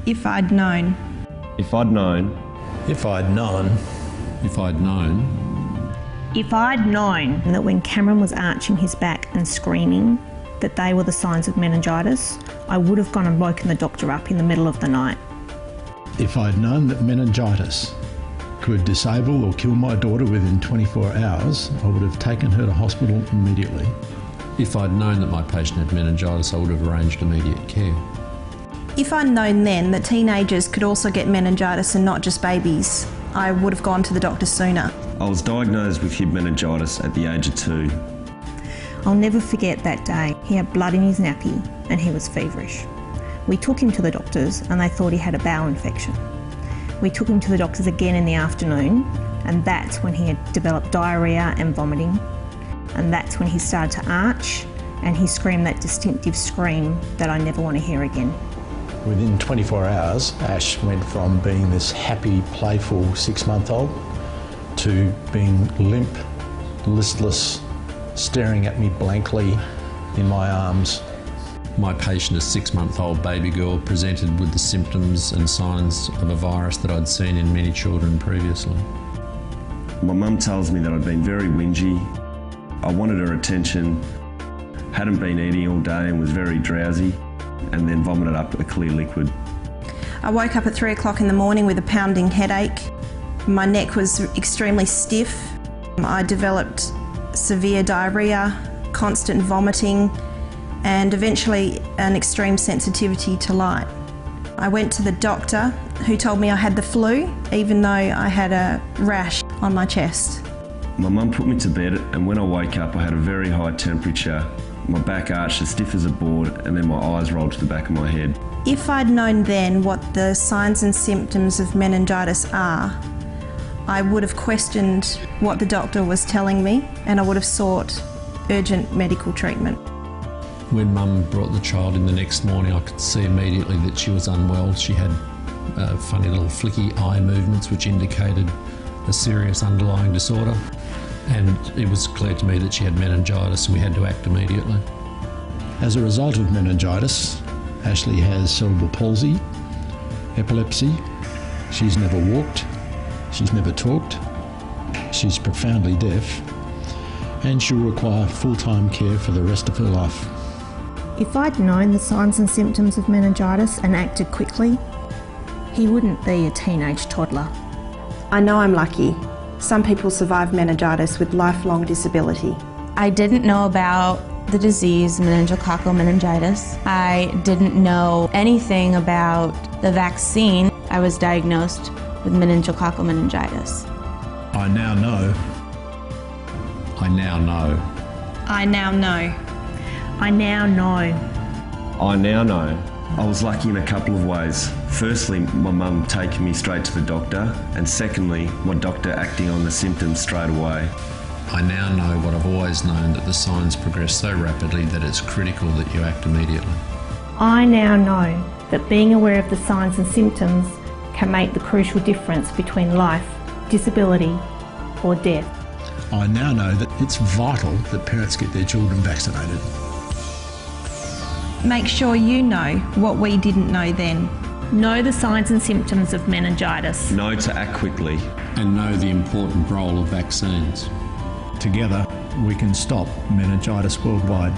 If I'd known. If I'd known. If I'd known. If I'd known. If I'd known that when Cameron was arching his back and screaming that they were the signs of meningitis, I would have gone and woken the doctor up in the middle of the night. If I'd known that meningitis could disable or kill my daughter within 24 hours, I would have taken her to hospital immediately. If I'd known that my patient had meningitis, I would have arranged immediate care. If I'd known then that teenagers could also get meningitis and not just babies, I would have gone to the doctor sooner. I was diagnosed with Hib meningitis at the age of 2. I'll never forget that day. He had blood in his nappy and he was feverish. We took him to the doctors and they thought he had a bowel infection. We took him to the doctors again in the afternoon, and that's when he had developed diarrhoea and vomiting. And that's when he started to arch and he screamed that distinctive scream that I never want to hear again. Within 24 hours, Ash went from being this happy, playful 6-month-old to being limp, listless, staring at me blankly in my arms. My patient, a 6-month-old baby girl, presented with the symptoms and signs of a virus that I'd seen in many children previously. My mum tells me that I'd been very whingy. I wanted her attention, hadn't been eating all day and was very drowsy, and then vomited up a clear liquid. I woke up at 3 o'clock in the morning with a pounding headache. My neck was extremely stiff. I developed severe diarrhoea, constant vomiting, and eventually an extreme sensitivity to light. I went to the doctor who told me I had the flu, even though I had a rash on my chest. My mum put me to bed, and when I woke up I had a very high temperature. My back arched as stiff as a board, and then my eyes rolled to the back of my head. If I'd known then what the signs and symptoms of meningitis are, I would have questioned what the doctor was telling me, and I would have sought urgent medical treatment. When Mum brought the child in the next morning, I could see immediately that she was unwell. She had funny little flicky eye movements which indicated a serious underlying disorder, and it was clear to me that she had meningitis and we had to act immediately. As a result of meningitis, Ashley has cerebral palsy, epilepsy, she's never walked, she's never talked, she's profoundly deaf, and she'll require full-time care for the rest of her life. If I'd known the signs and symptoms of meningitis and acted quickly, he wouldn't be a teenage toddler. I know I'm lucky. Some people survive meningitis with lifelong disability. I didn't know about the disease meningococcal meningitis. I didn't know anything about the vaccine. I was diagnosed with meningococcal meningitis. I now know. I now know. I now know. I now know. I now know. I was lucky in a couple of ways. Firstly, my mum taking me straight to the doctor, and secondly, my doctor acting on the symptoms straight away. I now know what I've always known, that the signs progress so rapidly that it's critical that you act immediately. I now know that being aware of the signs and symptoms can make the crucial difference between life, disability, or death. I now know that it's vital that parents get their children vaccinated. Make sure you know what we didn't know then. Know the signs and symptoms of meningitis. Know to act quickly. And know the important role of vaccines. Together, we can stop meningitis worldwide.